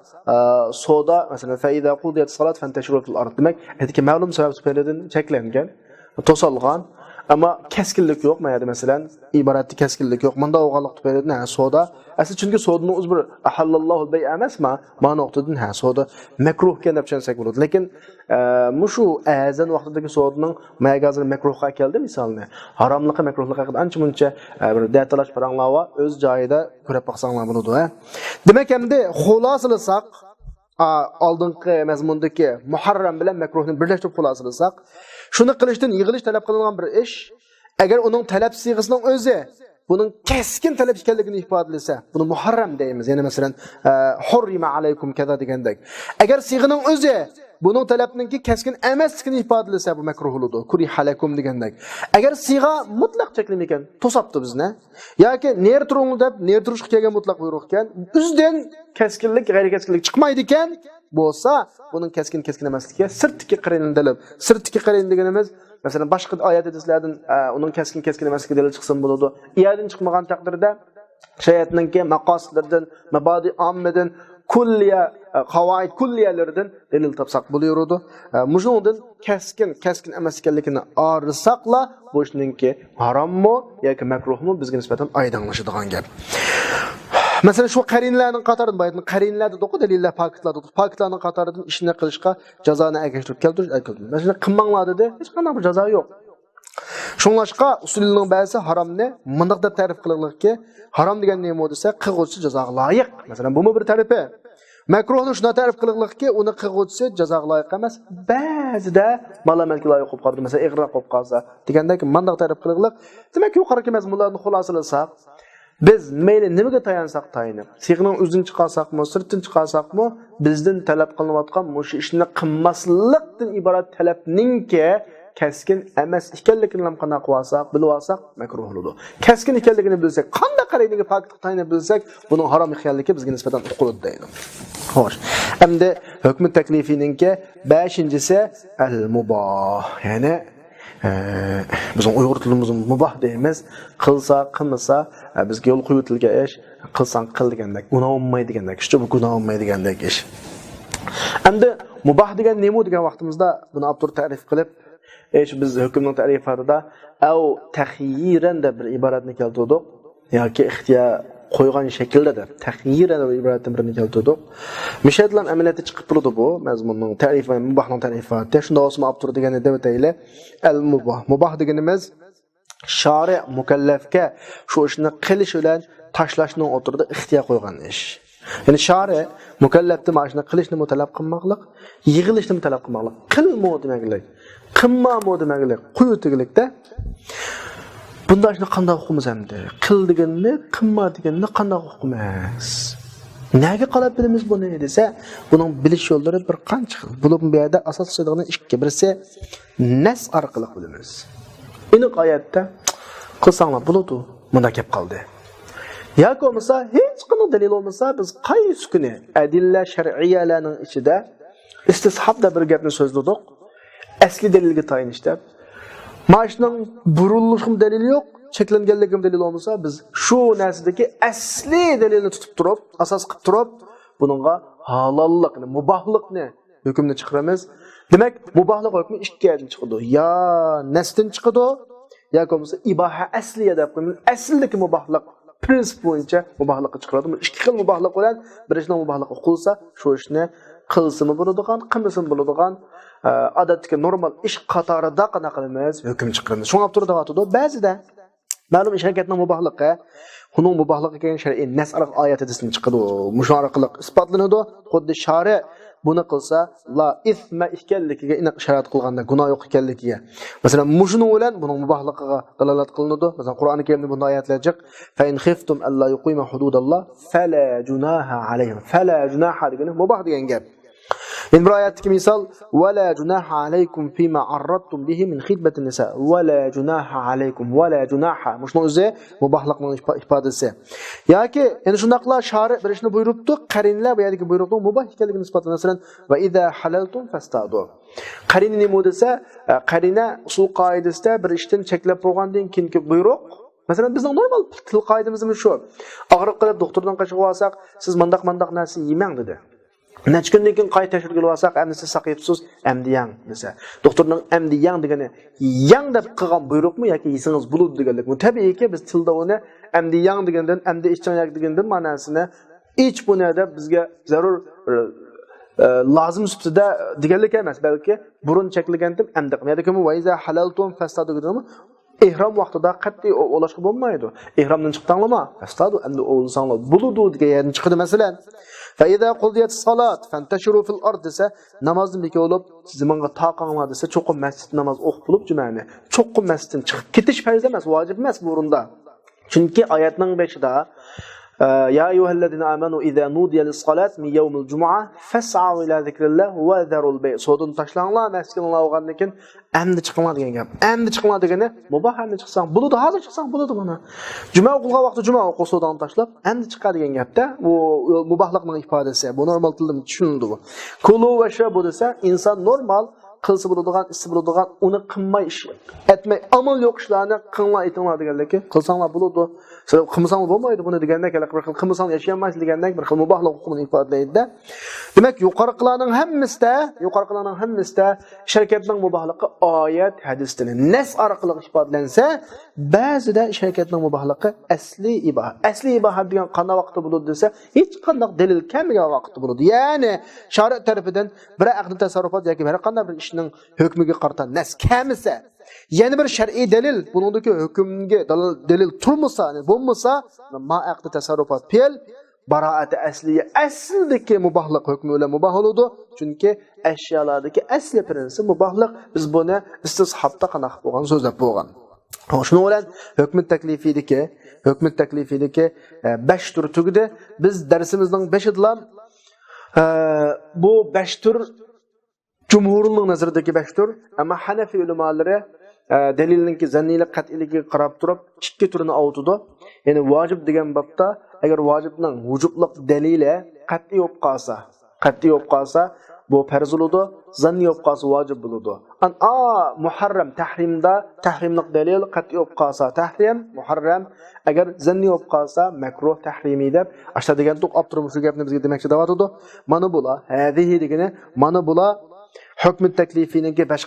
soda masalan fa idza qudiyat salat fantashiru fil ard. Demak, aytki ma'lum sabab tufaylidan cheklangan, to'salgan. Ama keskinlik yok mu? Yani mesela ibaretli keskinlik yok. Manda oğanlık tüpeyledin ha soda. Asıl çünkü sodanın uzbur ahallallahu bey emez ma? Mana oktudun ha soda. Mekruh kendip çensek bulur. Lekin muşu azan vaxtındaki sodanın mayagazın mekruh'a geldi misalını. Haramlıkı mekruhlık'a kadar anca munca bir detalaş paranlava öz cayida körep baksanlar bunu da. Demek hem de xulasılısak aldığınki mezmundaki muharram bilen mekruhni birleştirip xulasılısak şunu qilishdan yig'ilish talab qilingan bir ish agar uning talab siyg'isining o'zi buning keskin talab ekanligini ifodalasa buni muharram deymiz. Ya'ni masalan hurrima alaykum kaza degandek. Agar siyg'ining o'zi buning talabninki keskin emasligini ifodalasa bu makruh bo'ladi. Kuriha lakum degandek. Agar siyg'a mutlaq cheklim ekan, to'sabdi bizni. yoki ner turing deb ner turishga kelgan mutlaq buyruq ekan, bizdan keskinlik, g'ayri keskinlik chiqmaydi ekan, bo'lsa buning keskin emasligiga sirtki qarin dalil. Sirtki qarin deganimiz masalan boshqa oyat hadislardan uning keskin emasligi dalil chiqsin bo'ladi. Iyadan chiqmagan taqdirda shariatninki maqosidlardan, mabadi ammadan kulliya qavoid kulliyalardan dalil topsak bo'laveradi. Mujundan keskin emas ekanligini arsaqla bu ishninki harommi yoki makruhmi bizga nisbatan oydinlashadigan gap. Mesela şu qarinlarning qatoridan baytni qarinlarda do'qi dalillar pakitlarning qatoridan ishni qilishga jazoni agashtirib keltirish aytildi. Mesela qilmanglar dedi, hech qanday bir jazo yo'q. Shunlashqa usulning ba'zi haromni mundaq deb ta'rif qilinadiki, harom degan nima desa, qilg'uvchi jazoga loyiq. Masalan, bu bir tarifi. Makruhni shuna ta'rif qilinadiki, uni qilg'uvchi jazoga loyiq emas. Ba'zida malamalga loyiq bo'lib qoldi. Masalan, ig'roq bo'lib qolsa, degandek mundaq ta'rif qilinadi. Demak, yuqorgi mazmunlarni xulosalasak, biz mayli nimaga tayansak tayinib, siyg'ning o'zini chiqarsakmi, sirtin chiqarsakmi, bizdan talab qilinayotgan mush ishni qilmaslikdan iborat talabningki keskin emas ekanligini ham qanday qilsak, bilib olsak makruh bo'ladi. Keskin ekanligini bilsak, qanday qaraydigan fakt tayinib bilsak, buning harom ekanligi bizga nisbatan uqulud deydi. Xo'sh. Endi hukm taklifininki 5-si al-mubah. Ya'ni bizim Uyghur tilimizin mubah deymiz. Qilsa, qilmasa, bizga yo'l qo'yib o'tilgan ish, qilsang qil degandek, gunoh bo'lmaydi degandek, shu bu gunoh bo'lmaydi degandek ish. Endi mubah degan nima degan vaqtimizda buni Abdur ta'rif qilib, biz hukmning ta'rifatida av taxyiran deb bir iboratni keltirdik yoki ixtiyor qo'ygan shaklda deb taxyiran deb iboratni birini keltirdik. Mishadlan amaliyotda chiqib turadi bu mazmunning ta'rifi va mubahning ta'rifati. Shunda Osman Abdur deganni deb aytaylik. Al-mubah. Mubah deganimiz shari mukallafga shu ishni qilish bilan tashlashni o'tirdi ixtiyor qo'ygan ish. Ya'ni shari mukallafni mashina qilishni mutalab qilmoqlik, yig'ilishni mutalab qilmoqlik. Qilmo demaklik, qilmamo demaklik, qo'yutilikda bunda ishni qanday hukumiz hamda? Qil deganni, qilma deganni qanday hukumiz? Nega qolib bilamiz buni desa, buning bilish yo'llari bir qancha xil. Bu yerda asosiyligini ikki. Birisi nas orqali bilamiz. Aniq oyatda qilsanglar bo'ladi, bunda gap qoldi. Yoki bo'lmasa hech qanday dalil olmasa biz qaysi kuni adilla shar'iyyalarning ichida istishabda bir gapni so'zladik. Asli dalilga tayinishda Maaşның buruluşum delili yok, çeklengenligim delili olmasa biz şu narsadagi asli delilni tutib turib, asas qilib turib, buningga halallikni, mubahlikni hukmni chiqaramiz. Demak, mubahlik hukmi ikki yerdan chiqadi. Ya nasdan chiqadi, yoki bo'lmasa ibaha asliya deb qo'yamiz. Asldagi mubahlik prinsip bo'yicha mubahlikni chiqaradi. Ikki xil mubahlik bilan birinchi mubahlik qilsa, shu ishni qilsimi bo'ladigan, qilmasimi bo'ladigan odatdagi normal ish qatorida qana qilamiz, hukm chiqaramiz. Shunga turib turadi. Ba'zida ma'lum ish harakatning mubohligi, uning mubohligi kelgan shar'iy nas oyatidan chiqadi. Musharaqlik isbotlanadi. Xuddi shari buni qilsa la isma ekanligiga aniq ishorat qilganda gunoh yo'q ekanligiga. Masalan, mushuni bilan buning mubohligiga dalolat qilinadi. Masalan, Qur'oni Karimda bunday oyatlar chiq. Fa in khiftum alla yuqima hududalloh fala junaha alayhim. Fala junaha degani mubah degan gap. In bir oyatdagi misol wala junaha alaykum fima arradtum bihi min khidbatin nisa. Wala junaha alaykum wala junaha. Mushuni o'zi mubahlikning ifodasi. Yoki endi shundaqlar shari bir ishni buyuribdi, qarinlar bu yerdagi buyruqning mubah ekanligini isbotlaydi. Masalan, va idza halaltum fastadu. Qarin nima desa, qarina usul qoidasida bir ishdan cheklab qo'ygandan keyingi buyruq. Masalan, bizning normal til qoidamizimiz shu. Og'riq qilib doktordan qochib olsak, siz mandaq narsa yemang dedi. Necha kundan keyin qayta tekshirib olsak, endi siz saqayibsiz, endi yang desa. Doktorning endi yang degani yang deb qilgan buyruqmi yoki yesingiz bo'ladi deganlikmi? Tabiiyki biz tilda uni endi yang degandan endi ichchanyak degandan ma'nosini ich buni deb bizga zarur lozim sifatida deganlik emas, balki burun cheklagandim endi qilmaydi-ku, va iza halaltum fastadu deganmi? Ihrom vaqtida qat'iy o'lashga bo'lmaydi. Ihromdan chiqdingmi? Fastadu endi o'lsanglar bo'ladi degan chiqdi masalan. فإذا قضيت الصلاة فانتشروا في الأرض desa namozni beka olib zamonga taqanlar desa cho'qim masjid namoz o'qib bo'lib jumani cho'qim masjiddan chiqib ketish farz emas, vojib emas bu o'rinda. Chunki oyatning 5ida يا أيها الذين آمنوا إذا نودي للصلاة من يوم الجمعة فاسعوا إلى ذكر الله وذروا البيع. Sodun taşlanlar mescidinlar olgandan keyin endi chiqinglar degan gap. Endi chiqinglar degani mubah endi chiqsang bo'ladi, hozir chiqsang bo'ladi buni. Juma o'qilgan vaqtda juma o'qib sodan tashlab endi chiqa degan gapda bu mubahlikning ifodasi. Bu normal tilda tushunildi bu. Kulu va shabu desa inson normal qilsa bo'ladigan, ish bo'ladigan, uni qilmay ish etmay amal yo'q ishlarni qilmay etinglar deganligi, qilsanglar bo'ladi. Siz qilmasang bo'lmaydi buni degandek, bir xil qilmasang yashamaysiz degandek bir xil mubahlik huquqini ifodalaydi. Demak, yuqoriqilarning hammasida sharkatning mubahligi oyat, hadisdan nas orqali ifodalansa, ba'zida sharkatning mubahligi asli iboha. Asli iboha degan qanday vaqtda bo'ladi desa, hech qanday dalil kelmagan vaqtda bo'ladi. Ya'ni shariat tarafidan bir aqd tasarrufot yoki bir qanday bir ishning hukmiga qarata nas kelmasa, yana bir shar'iy dalil buningdagi hukmga dalil turmasa, bo'lmasa, ma aqd tasarrufot fe'l baraat asliye aslidagi mubahlik hukmi bilan mubah bo'ladi. Chunki ashyolardagi asli prinsip mubahlik. Biz buni istishobda qanaq bo'lgan so'zlab bo'lgan. Shuning bilan hukm taklifidagi 5 tur tugdi. Biz darsimizning 5'idan bu 5 tur jumhurning nazaridagi 5 tur, ammo Hanafi ulamolari dalilninki zannilik qat'iyligiga qarab turib 2 turini avtudi. Ya'ni vojib degan babda agar vojibning vujublik dalili qat'iy bo'lib qolsa, bu farz bo'ladi, zanniy bo'lib qolsa vojib bo'ladi. Muharram tahrimlik dalil qat'iy bo'lib qolsa tahrim, muharram agar zanniy bo'lib qolsa makruh tahrimiy deb ashta degan to'q olib turib shu gapni bizga demoqchi davatudi. Mana bular hadihi degani mana bular hukm taklifininki 5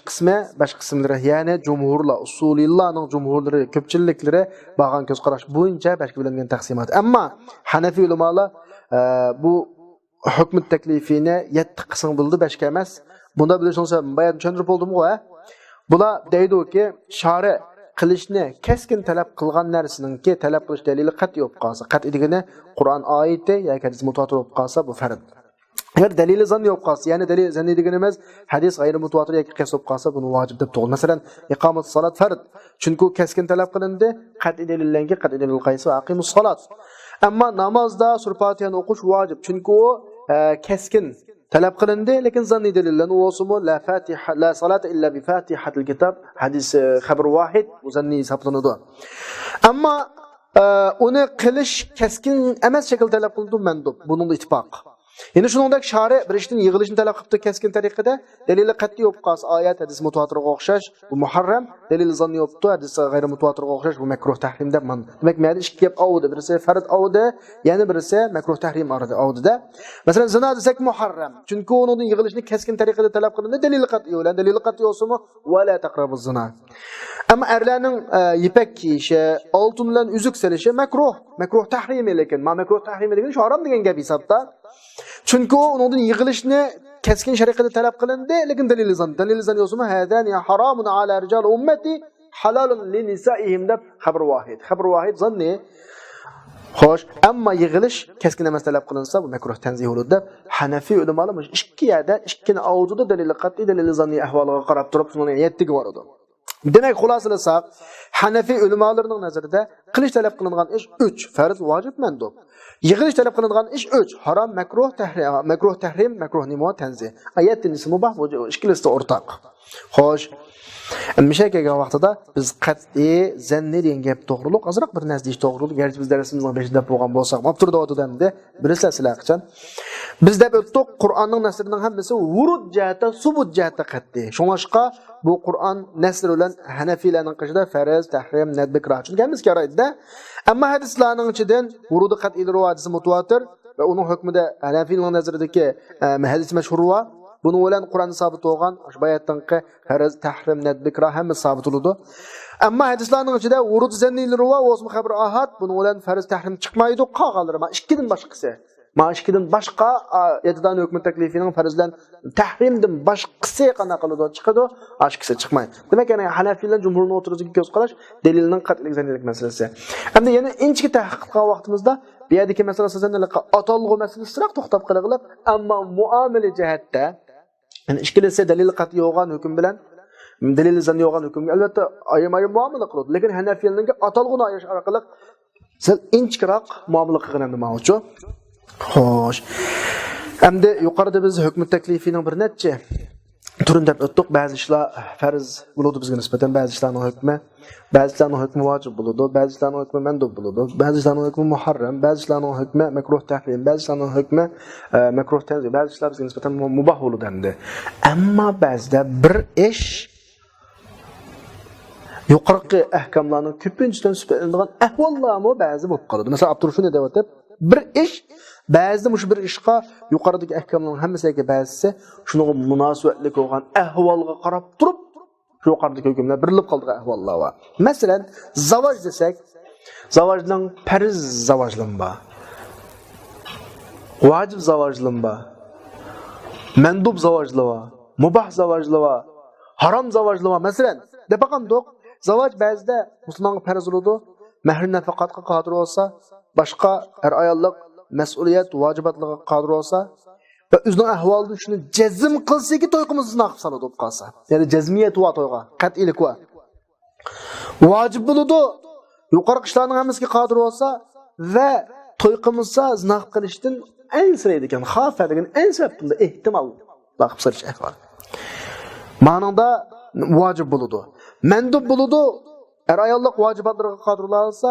qismlari, ya'ni jumhurlar, usuliylarning jumhurlari, ko'pchiliklari bo'lgan ko'z qarash bo'yicha 5 bo'lingan taqsimot. Ammo Hanafi ulamolar bu hukm taklifini 7 qism bo'ldi, 5 ga emas. Bunda bilishingizcha bayon tushuntirib bo'ldim-ku. Bular deydiki, shari qilishni keskin talab qilgan narsaninki talab qilish dalili qat'iy bo'lib qolsa, qat'iy degani Qur'on oyati yoki hadis mutawatir bo'lib qolsa bu farz. Agar dalili zanni bo'lib qolsa, ya'ni dalil zanni deganimiz hadis g'ayri mutawatir yoki qiyos bo'lib qolsa, buni vojib deb to'g'ri. Masalan, iqomat salat farz. Chunki keskin talab qilindi, qat'iy dalillangan qat'iy dalil qaysi aqimus salat. Ammo namozda sur Fatihani o'qish vojib. Chunki u keskin talab qilindi, lekin zanni dalillan o'simi la salata illa bi fatihatil kitab hadis xabar vahid zanni hisoblanadi. Ammo uni qilish keskin emas shaklda talab qilindi mandub. Buning ittifoq. Yine shuningdek shari bir ishning yig'ilishini talab qilibdi keskin tariqada, dalili qat'iy bo'lib qolsa, oyat hadis mutawatirga o'xshash bu muharram, dalil zanniy bo'libdi, hadis g'ayri mutawatirga o'xshash bu makruh tahrim deb man. Demak, menda ikki gap avdi, birisi farz avdi, yana birisi makruh tahrim avdida. Masalan, zina desak muharram, chunki uning yig'ilishini keskin tariqada talab qilindi, dalil qat'iy bilan, dalil qat'iy bo'lsa-mu va la taqrabuz zina. Ammo erlarning ipak kiyishi, oltin bilan uzuk selishi makruh tahrim, lekin makruh tahrim degan shu harom degan gap hisobda. Chunki uning yig'ilishni keskin shariqada talab qilindi, lekin dalil zan yozma hadan ya haramun ala rijal ummati halalun li nisaihim deb xabar vahid zanni. Xo'sh, ammo yig'ilish keskin emas talab qilinsa, bu makruh tanzih bo'ladi deb Hanafi ulamolar ikki yerda ikkini avjuda dalil qat'iy dalil zanni ahvoliga qarab turib, shuni 7 ga boradi. Demak, xulosalasak, Hanafi ulamolarining nazarida qilish talab qilingan ish 3, farz, vojib, mandub. Yig'ilish talab qilingan ish 3, harom, makruh tahrim, makruh nimo, tanzih. Ayatning mubah bu ikkalasi o'rtaq. Xo'sh, misha kelgan vaqtida biz qat'iy zanni degan gap to'g'riliq, azroq bir narsa deyish to'g'riliq. Garchi biz darsimizning 5-da bo'lgan bo'lsak, mabturda o'tadimda bilasizlar qachon. Biz deb o'tdik, Qur'onning nasrining hammasi vurud jihati, subut jihati qat'iy. Shuningga bu Qur'on nasr bilan Hanafilarning qishida farz, tahrim, nadb, ikrah. Chunki biz qaraydi-da. Ammo hadislarning ichidan vurudi qat'iy rivoyati mutawatir ve onun hükmünde Hanefi'nin nazarındaki hadis meşhur var. Bunun bilen Kur'an'da sabit olgan, şu bayattanki farz, tahrim, nedb, ikrah hem sabit oludu. Amma hadislarning ichida urud zannileri var, o'smi xabar ahad, bunun bilen farz, tahrim chiqmaydi, qolganlari ma ikkidan boshqasi. Ma ikkidan boshqa yetidan hukm taklifining farz bilan tahrimdan boshqasi qana qiladi, chiqadi, oshkisi chiqmaydi. Demak, yana Hanafilar jumhurning o'tirisiga ko'z qarash dalilning qat'iy zannilik masalasi. Hamda yana inchki tahqiq qilgan vaqtimizda bu yerdagi masala zannilikqa atalg'u masalasiroq to'xtab qilib, ammo muomala jihatda yani ishkilasi dalil qat'iy bo'lgan hukm bilan dalil zanni bo'lgan hukmga albatta ayam-ayam muomala qiladi. Lekin Hanafiyalarga atalg'uni ayash orqali sal inchkiroq muomala qilgan demoqchi. Xo'sh. Endi yuqorida biz hukm taklifining bir necha turini deb o'tdik. Ba'zi ishlar farz bo'ladi bizga nisbatan, ba'zi ishlarning hukmi, ba'zi ishlarning hukmi vojib bo'ladi, ba'zi ishlarning hukmi mandub bo'ladi, ba'zi ishlarning hukmi muharram, ba'zi ishlarning hukmi makruh tahrim, ba'zi ishlarning hukmi makruh tanzih, ba'zi ishlar bizga nisbatan mubah bo'ladi endi. Ammo ba'zida bir ish yuqorqi ahkamlarning ko'pinchadan sifatlanadigan ahvollarmi ba'zi bo'lib qoladi. Masalan, Abdur shuni deb o'tib, bir ish ba'zida mush bir ishqa yuqoridagi ahkamlarning hammasiga ba'zisi shunga munosabatli bo'lgan ahvolga qarab turib, shu yuqoridagi hukmlar birilib qolgan ahvollar bor. Masalan, zavoj desak, zavojning farz zavojlim bor. Vojib zavojlim bor. Mandub zavojlim bor. Mubah zavojlim bor. Harom zavojlim bor. Masalan, depaqandoq zavoj ba'zida musulmonga farz bo'ladi, mehr nafaqatga qodir bo'lsa, boshqa har ayollik mas'uliyat vojibatligiga qodir bo'lsa va o'zining ahvolini shuni jazm qilsa-ki to'y qilmasini naqib soladi bo'lib qolsa. Ya'ni jazmiyat va to'yga, qat'iylik va vojib bo'ladi. Yuqori ishlarning hammasiga qodir bo'lsa va to'y qilmasa zinoq qilishdan ansiraydi ekan. Xavf degan ansirabda ehtimol naqib solish ahvol. Ma'noda vojib bo'ladi. Mandub bo'ladi. Er ayollik vojibatlarga qodir bo'lsa,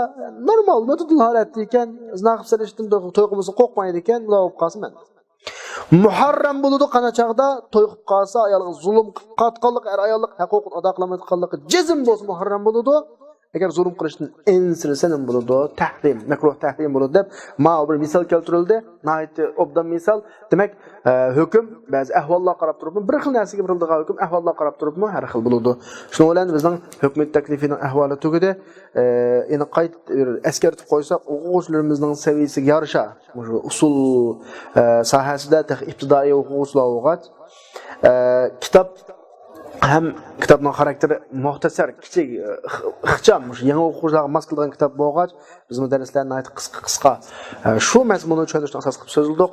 normal, mutadil holatda ekan, zinoq qilishdan to'y qilmasa qo'rqmaydi ekan, bular bo'lib qolsa men. Muharram bo'ladi qana chaqda to'y qilib qolsa, ayolga zulm qilib qatqanlik, er ayollik huquqini ado qilmayotganligi jazm bo'lsa muharram bo'ladi. Agar zulm qilishdan ensirsa nima bo'ladi? Tahrim, makruh tahrim bo'ladi deb ma'lum bir misol keltirildi. Nayt obdan misol. Demak, hukm ba'zi ahvollar qarab turibmi, bir xil narsaga birildigan hukm ahvollar qarab turibmi, har xil bo'ladi. Shuning bilan bizning hukm taklifining ahvoli tugadi. Endi qayt eskartib qo'ysak, o'quvchilarimizning saviyasiga yarasha, shu usul sohasida ibtidoiy o'quvchilar o'qat. Kitob hem kitobning xarakteri muxtasar, kichik, ixcham, yangi o'quvchilarga mos kelgan kitob bo'lgach, biz mudarrislarni aytib qisqa shu mazmunni tushuntirishni asos qilib so'zildik.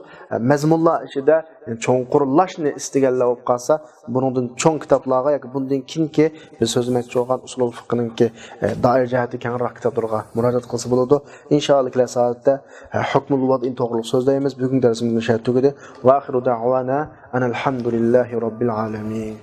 Mazmunlar ichida cho'nqurlashni istaganlar bo'lib qolsa, buningdan cho'ng kitoblarga yoki bundan keyingi biz so'zlamoqchi bo'lgan usul fiqhninki doir jihati kengroq kitoblarga murojaat qilsa bo'ladi. Inshaalloh kelar soatda hukmul vad'in to'g'riliq so'zlaymiz. Bugun darsimizni shu tugadi. Va axiru da'wana anal hamdulillahi robbil alamin.